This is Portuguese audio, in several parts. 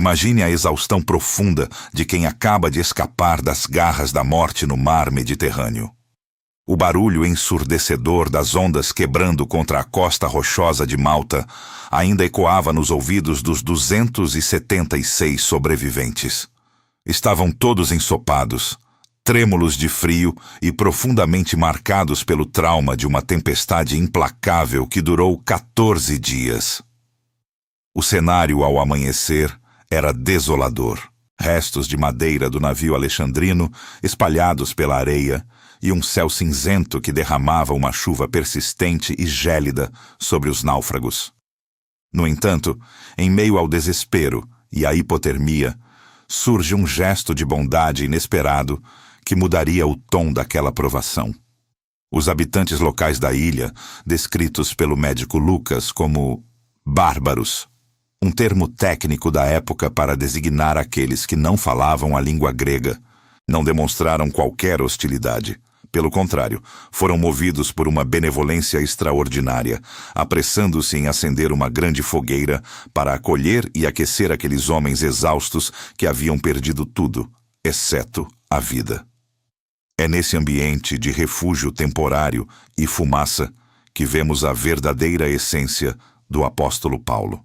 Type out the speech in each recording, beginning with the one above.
Imagine a exaustão profunda de quem acaba de escapar das garras da morte no mar Mediterrâneo. O barulho ensurdecedor das ondas quebrando contra a costa rochosa de Malta ainda ecoava nos ouvidos dos 276 sobreviventes. Estavam todos ensopados, trêmulos de frio e profundamente marcados pelo trauma de uma tempestade implacável que durou 14 dias. O cenário ao amanhecer era desolador. Restos de madeira do navio alexandrino espalhados pela areia e um céu cinzento que derramava uma chuva persistente e gélida sobre os náufragos. No entanto, em meio ao desespero e à hipotermia, surge um gesto de bondade inesperado que mudaria o tom daquela provação. Os habitantes locais da ilha, descritos pelo médico Lucas como bárbaros, um termo técnico da época para designar aqueles que não falavam a língua grega, não demonstraram qualquer hostilidade. Pelo contrário, foram movidos por uma benevolência extraordinária, apressando-se em acender uma grande fogueira para acolher e aquecer aqueles homens exaustos que haviam perdido tudo, exceto a vida. É nesse ambiente de refúgio temporário e fumaça que vemos a verdadeira essência do apóstolo Paulo.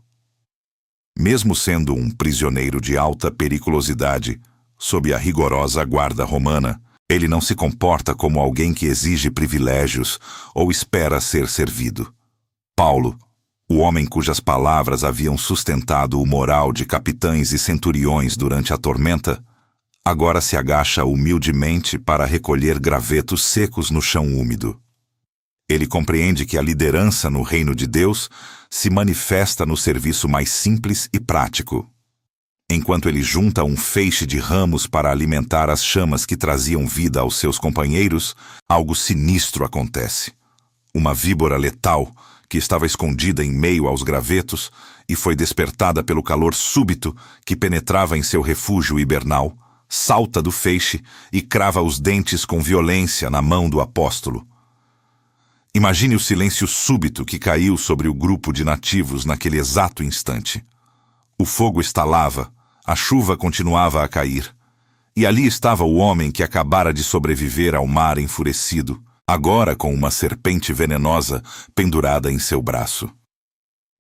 Mesmo sendo um prisioneiro de alta periculosidade, sob a rigorosa guarda romana, ele não se comporta como alguém que exige privilégios ou espera ser servido. Paulo, o homem cujas palavras haviam sustentado o moral de capitães e centuriões durante a tormenta, agora se agacha humildemente para recolher gravetos secos no chão úmido. Ele compreende que a liderança no reino de Deus se manifesta no serviço mais simples e prático. Enquanto ele junta um feixe de ramos para alimentar as chamas que traziam vida aos seus companheiros, algo sinistro acontece. Uma víbora letal, que estava escondida em meio aos gravetos e foi despertada pelo calor súbito que penetrava em seu refúgio hibernal, salta do feixe e crava os dentes com violência na mão do apóstolo. Imagine o silêncio súbito que caiu sobre o grupo de nativos naquele exato instante. O fogo estalava, a chuva continuava a cair, e ali estava o homem que acabara de sobreviver ao mar enfurecido, agora com uma serpente venenosa pendurada em seu braço.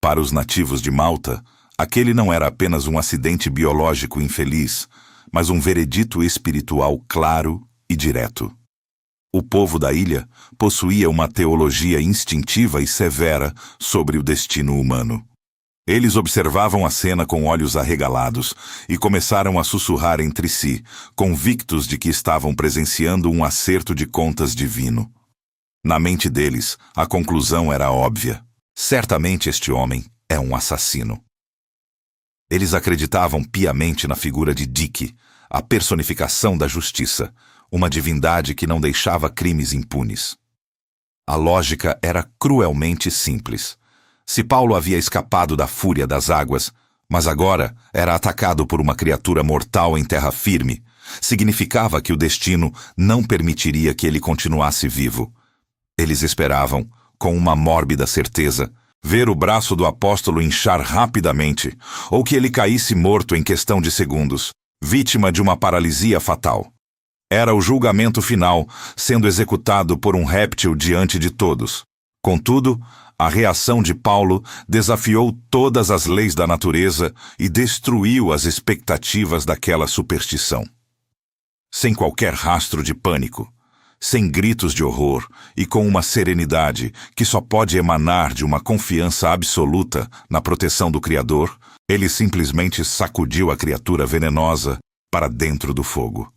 Para os nativos de Malta, aquele não era apenas um acidente biológico infeliz, mas um veredito espiritual claro e direto. O povo da ilha possuía uma teologia instintiva e severa sobre o destino humano. Eles observavam a cena com olhos arregalados e começaram a sussurrar entre si, convictos de que estavam presenciando um acerto de contas divino. Na mente deles, a conclusão era óbvia. Certamente este homem é um assassino. Eles acreditavam piamente na figura de Dike, a personificação da justiça, uma divindade que não deixava crimes impunes. A lógica era cruelmente simples. Se Paulo havia escapado da fúria das águas, mas agora era atacado por uma criatura mortal em terra firme, significava que o destino não permitiria que ele continuasse vivo. Eles esperavam, com uma mórbida certeza, ver o braço do apóstolo inchar rapidamente, ou que ele caísse morto em questão de segundos, vítima de uma paralisia fatal. Era o julgamento final, sendo executado por um réptil diante de todos. Contudo, a reação de Paulo desafiou todas as leis da natureza e destruiu as expectativas daquela superstição. Sem qualquer rastro de pânico, sem gritos de horror e com uma serenidade que só pode emanar de uma confiança absoluta na proteção do Criador, ele simplesmente sacudiu a criatura venenosa para dentro do fogo.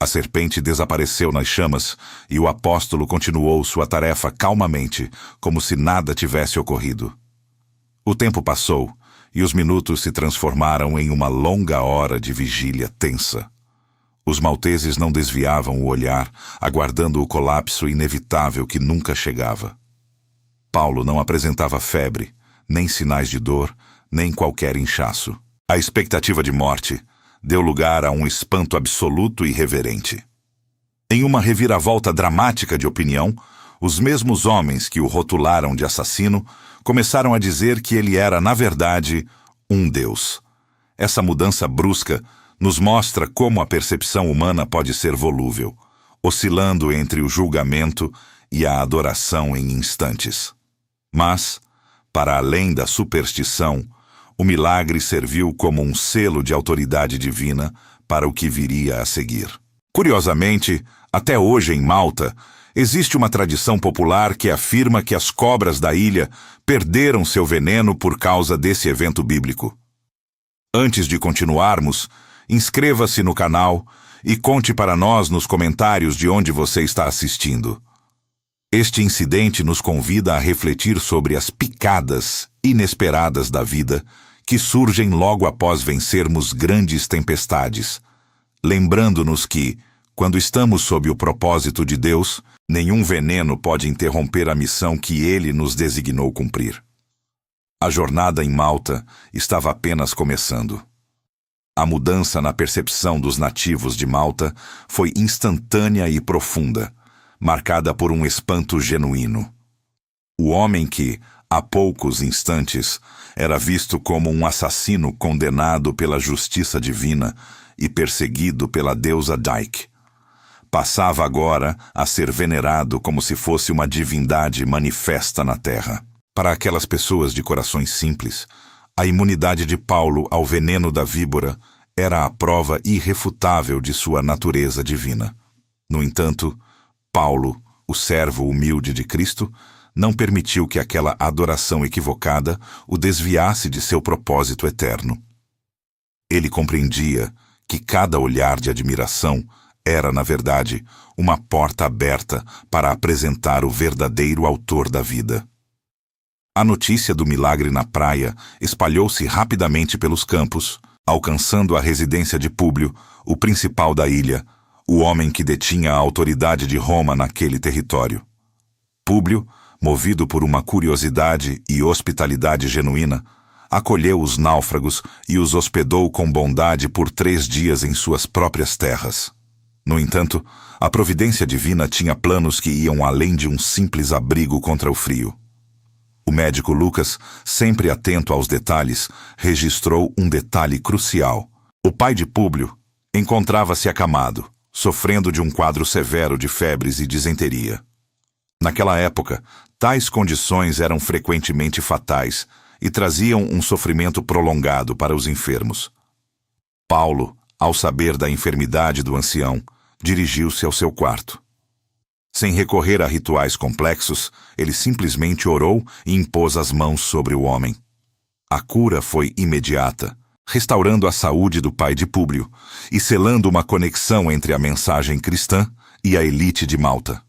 A serpente desapareceu nas chamas e o apóstolo continuou sua tarefa calmamente, como se nada tivesse ocorrido. O tempo passou e os minutos se transformaram em uma longa hora de vigília tensa. Os malteses não desviavam o olhar, aguardando o colapso inevitável que nunca chegava. Paulo não apresentava febre, nem sinais de dor, nem qualquer inchaço. A expectativa de morte deu lugar a um espanto absoluto e reverente. Em uma reviravolta dramática de opinião, os mesmos homens que o rotularam de assassino começaram a dizer que ele era, na verdade, um deus. Essa mudança brusca nos mostra como a percepção humana pode ser volúvel, oscilando entre o julgamento e a adoração em instantes. Mas, para além da superstição, o milagre serviu como um selo de autoridade divina para o que viria a seguir. Curiosamente, até hoje em Malta, existe uma tradição popular que afirma que as cobras da ilha perderam seu veneno por causa desse evento bíblico. Antes de continuarmos, inscreva-se no canal e conte para nós nos comentários de onde você está assistindo. Este incidente nos convida a refletir sobre as picadas inesperadas da vida que surgem logo após vencermos grandes tempestades, lembrando-nos que, quando estamos sob o propósito de Deus, nenhum veneno pode interromper a missão que Ele nos designou cumprir. A jornada em Malta estava apenas começando. A mudança na percepção dos nativos de Malta foi instantânea e profunda, marcada por um espanto genuíno. O homem que, há poucos instantes, era visto como um assassino condenado pela justiça divina e perseguido pela deusa Dike, passava agora a ser venerado como se fosse uma divindade manifesta na terra. Para aquelas pessoas de corações simples, a imunidade de Paulo ao veneno da víbora era a prova irrefutável de sua natureza divina. No entanto, Paulo, o servo humilde de Cristo, não permitiu que aquela adoração equivocada o desviasse de seu propósito eterno. Ele compreendia que cada olhar de admiração era, na verdade, uma porta aberta para apresentar o verdadeiro autor da vida. A notícia do milagre na praia espalhou-se rapidamente pelos campos, alcançando a residência de Públio, o principal da ilha, o homem que detinha a autoridade de Roma naquele território. Públio, movido por uma curiosidade e hospitalidade genuína, acolheu os náufragos e os hospedou com bondade por 3 dias em suas próprias terras. No entanto, a providência divina tinha planos que iam além de um simples abrigo contra o frio. O médico Lucas, sempre atento aos detalhes, registrou um detalhe crucial. O pai de Públio encontrava-se acamado, sofrendo de um quadro severo de febres e disenteria. Naquela época, tais condições eram frequentemente fatais e traziam um sofrimento prolongado para os enfermos. Paulo, ao saber da enfermidade do ancião, dirigiu-se ao seu quarto. Sem recorrer a rituais complexos, ele simplesmente orou e impôs as mãos sobre o homem. A cura foi imediata, restaurando a saúde do pai de Públio e selando uma conexão entre a mensagem cristã e a elite de Malta.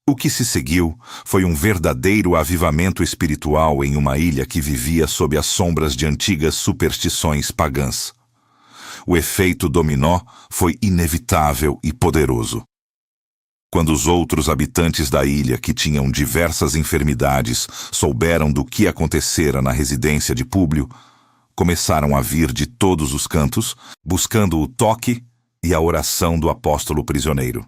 O que se seguiu foi um verdadeiro avivamento espiritual em uma ilha que vivia sob as sombras de antigas superstições pagãs. O efeito dominó foi inevitável e poderoso. Quando os outros habitantes da ilha, que tinham diversas enfermidades, souberam do que acontecera na residência de Públio, começaram a vir de todos os cantos, buscando o toque e a oração do apóstolo prisioneiro.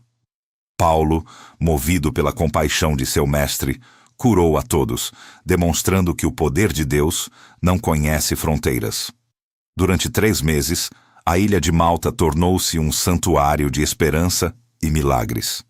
Paulo, movido pela compaixão de seu mestre, curou a todos, demonstrando que o poder de Deus não conhece fronteiras. Durante 3 meses, a ilha de Malta tornou-se um santuário de esperança e milagres.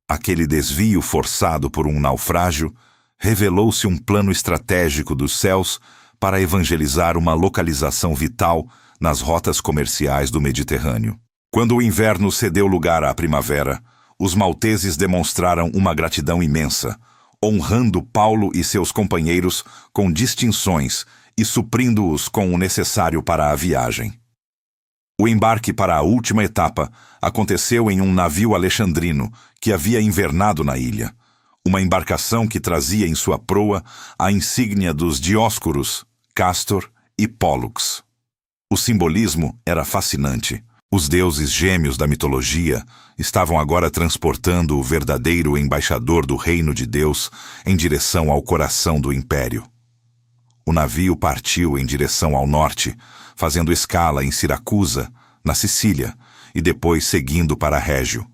Aquele desvio forçado por um naufrágio revelou-se um plano estratégico dos céus para evangelizar uma localização vital nas rotas comerciais do Mediterrâneo. Quando o inverno cedeu lugar à primavera, os malteses demonstraram uma gratidão imensa, honrando Paulo e seus companheiros com distinções e suprindo-os com o necessário para a viagem. O embarque para a última etapa aconteceu em um navio alexandrino que havia invernado na ilha, uma embarcação que trazia em sua proa a insígnia dos Dioscuros, Castor e Pólux. O simbolismo era fascinante. Os deuses gêmeos da mitologia estavam agora transportando o verdadeiro embaixador do reino de Deus em direção ao coração do império. O navio partiu em direção ao norte, fazendo escala em Siracusa, na Sicília, e depois seguindo para Régio.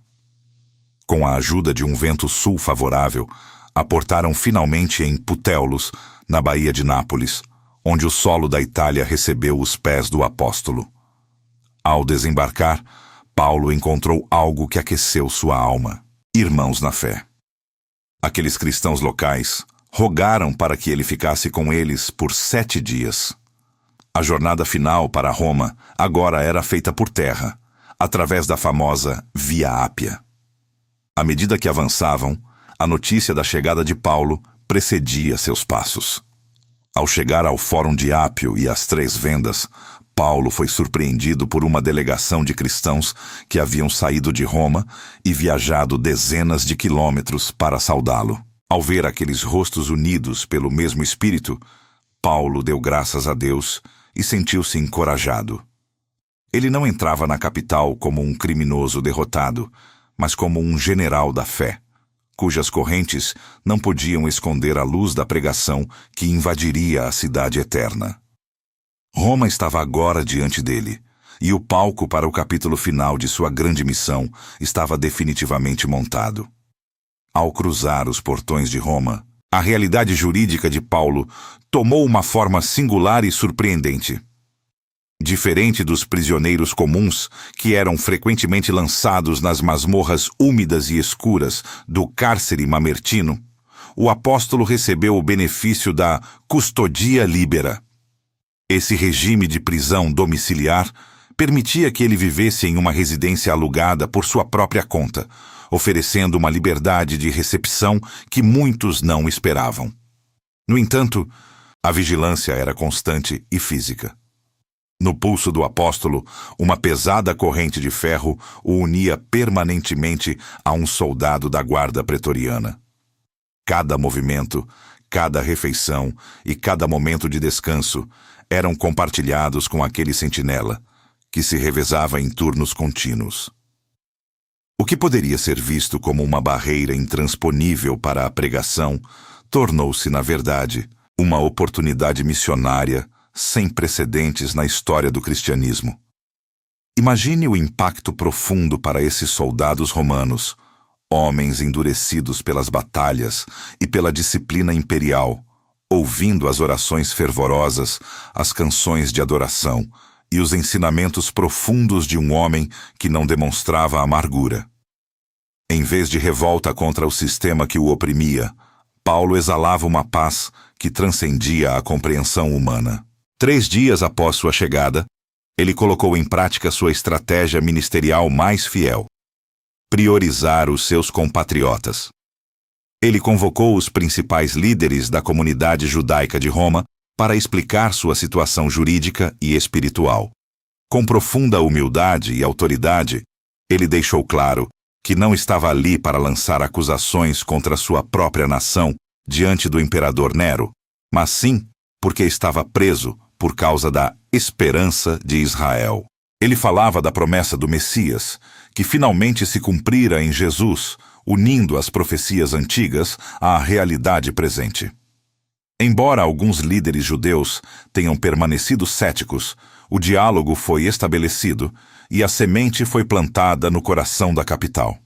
Com a ajuda de um vento sul favorável, aportaram finalmente em Putéolos, na Baía de Nápoles, onde o solo da Itália recebeu os pés do apóstolo. Ao desembarcar, Paulo encontrou algo que aqueceu sua alma: irmãos na fé. Aqueles cristãos locais rogaram para que ele ficasse com eles por 7 dias. A jornada final para Roma agora era feita por terra, através da famosa Via Ápia. À medida que avançavam, a notícia da chegada de Paulo precedia seus passos. Ao chegar ao Fórum de Ápio e às 3 Vendas, Paulo foi surpreendido por uma delegação de cristãos que haviam saído de Roma e viajado dezenas de quilômetros para saudá-lo. Ao ver aqueles rostos unidos pelo mesmo Espírito, Paulo deu graças a Deus e sentiu-se encorajado. Ele não entrava na capital como um criminoso derrotado, mas como um general da fé, cujas correntes não podiam esconder a luz da pregação que invadiria a cidade eterna. Roma estava agora diante dele, e o palco para o capítulo final de sua grande missão estava definitivamente montado. Ao cruzar os portões de Roma, a realidade jurídica de Paulo tomou uma forma singular e surpreendente. Diferente dos prisioneiros comuns, que eram frequentemente lançados nas masmorras úmidas e escuras do cárcere mamertino, o apóstolo recebeu o benefício da custodia libera. Esse regime de prisão domiciliar permitia que ele vivesse em uma residência alugada por sua própria conta, oferecendo uma liberdade de recepção que muitos não esperavam. No entanto, a vigilância era constante e física. No pulso do apóstolo, uma pesada corrente de ferro o unia permanentemente a um soldado da guarda pretoriana. Cada movimento, cada refeição e cada momento de descanso eram compartilhados com aquele sentinela, que se revezava em turnos contínuos. O que poderia ser visto como uma barreira intransponível para a pregação tornou-se, na verdade, uma oportunidade missionária sem precedentes na história do cristianismo. Imagine o impacto profundo para esses soldados romanos, homens endurecidos pelas batalhas e pela disciplina imperial, ouvindo as orações fervorosas, as canções de adoração e os ensinamentos profundos de um homem que não demonstrava amargura. Em vez de revolta contra o sistema que o oprimia, Paulo exalava uma paz que transcendia a compreensão humana. 3 dias após sua chegada, ele colocou em prática sua estratégia ministerial mais fiel: priorizar os seus compatriotas. Ele convocou os principais líderes da comunidade judaica de Roma para explicar sua situação jurídica e espiritual. Com profunda humildade e autoridade, ele deixou claro que não estava ali para lançar acusações contra sua própria nação diante do imperador Nero, mas sim porque estava preso por causa da esperança de Israel. Ele falava da promessa do Messias, que finalmente se cumprira em Jesus, unindo as profecias antigas à realidade presente. Embora alguns líderes judeus tenham permanecido céticos, o diálogo foi estabelecido e a semente foi plantada no coração da capital.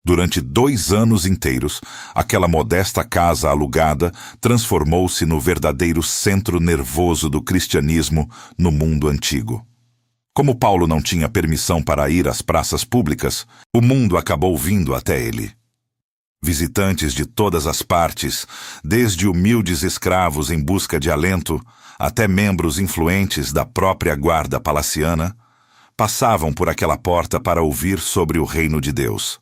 Durante 2 anos inteiros, aquela modesta casa alugada transformou-se no verdadeiro centro nervoso do cristianismo no mundo antigo. Como Paulo não tinha permissão para ir às praças públicas, o mundo acabou vindo até ele. Visitantes de todas as partes, desde humildes escravos em busca de alento, até membros influentes da própria guarda palaciana, passavam por aquela porta para ouvir sobre o reino de Deus.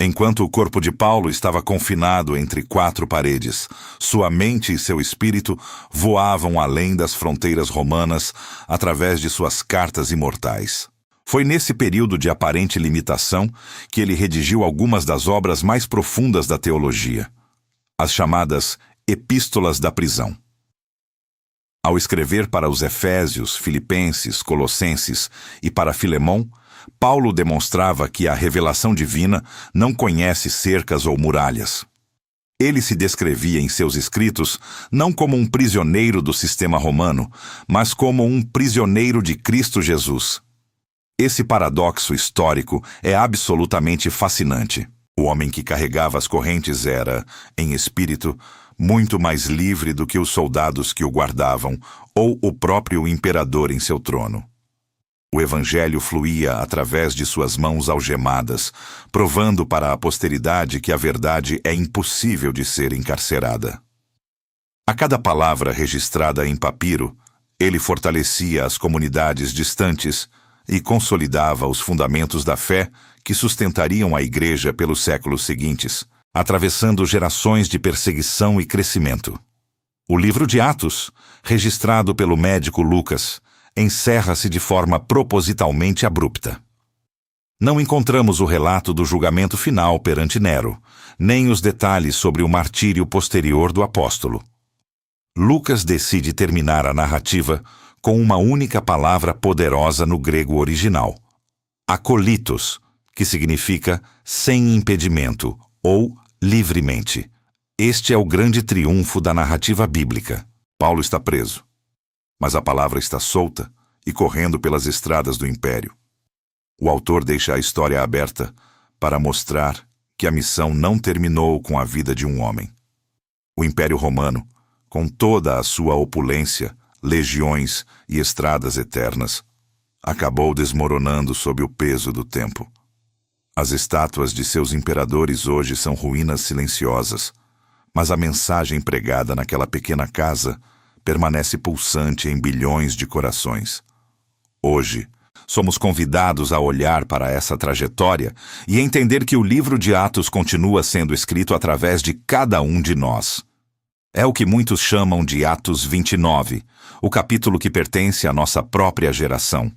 Enquanto o corpo de Paulo estava confinado entre 4 paredes, sua mente e seu espírito voavam além das fronteiras romanas através de suas cartas imortais. Foi nesse período de aparente limitação que ele redigiu algumas das obras mais profundas da teologia, as chamadas Epístolas da Prisão. Ao escrever para os Efésios, Filipenses, Colossenses e para Filemão, Paulo demonstrava que a revelação divina não conhece cercas ou muralhas. Ele se descrevia em seus escritos não como um prisioneiro do sistema romano, mas como um prisioneiro de Cristo Jesus. Esse paradoxo histórico é absolutamente fascinante. O homem que carregava as correntes era, em espírito, muito mais livre do que os soldados que o guardavam ou o próprio imperador em seu trono. O evangelho fluía através de suas mãos algemadas, provando para a posteridade que a verdade é impossível de ser encarcerada. A cada palavra registrada em papiro, ele fortalecia as comunidades distantes e consolidava os fundamentos da fé que sustentariam a Igreja pelos séculos seguintes, atravessando gerações de perseguição e crescimento. O livro de Atos, registrado pelo médico Lucas, encerra-se de forma propositalmente abrupta. Não encontramos o relato do julgamento final perante Nero, nem os detalhes sobre o martírio posterior do apóstolo. Lucas decide terminar a narrativa com uma única palavra poderosa no grego original, akolitos, que significa sem impedimento ou livremente. Este é o grande triunfo da narrativa bíblica. Paulo está preso, mas a palavra está solta e correndo pelas estradas do império. O autor deixa a história aberta para mostrar que a missão não terminou com a vida de um homem. O Império Romano, com toda a sua opulência, legiões e estradas eternas, acabou desmoronando sob o peso do tempo. As estátuas de seus imperadores hoje são ruínas silenciosas, mas a mensagem pregada naquela pequena casa permanece pulsante em bilhões de corações. Hoje, somos convidados a olhar para essa trajetória e entender que o livro de Atos continua sendo escrito através de cada um de nós. É o que muitos chamam de Atos 29, o capítulo que pertence à nossa própria geração.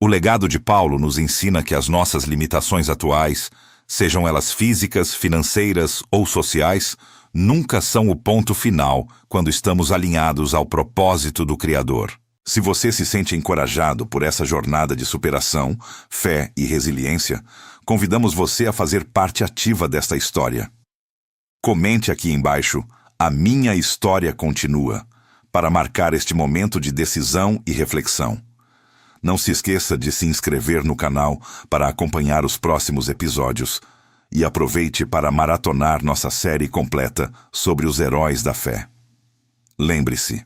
O legado de Paulo nos ensina que as nossas limitações atuais, sejam elas físicas, financeiras ou sociais, nunca são o ponto final quando estamos alinhados ao propósito do Criador. Se você se sente encorajado por essa jornada de superação, fé e resiliência, convidamos você a fazer parte ativa desta história. Comente aqui embaixo: "A minha história continua", para marcar este momento de decisão e reflexão. Não se esqueça de se inscrever no canal para acompanhar os próximos episódios e aproveite para maratonar nossa série completa sobre os heróis da fé. Lembre-se,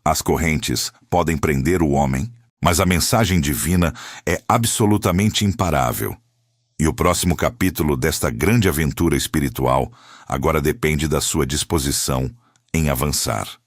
as correntes podem prender o homem, mas a mensagem divina é absolutamente imparável. E o próximo capítulo desta grande aventura espiritual agora depende da sua disposição em avançar.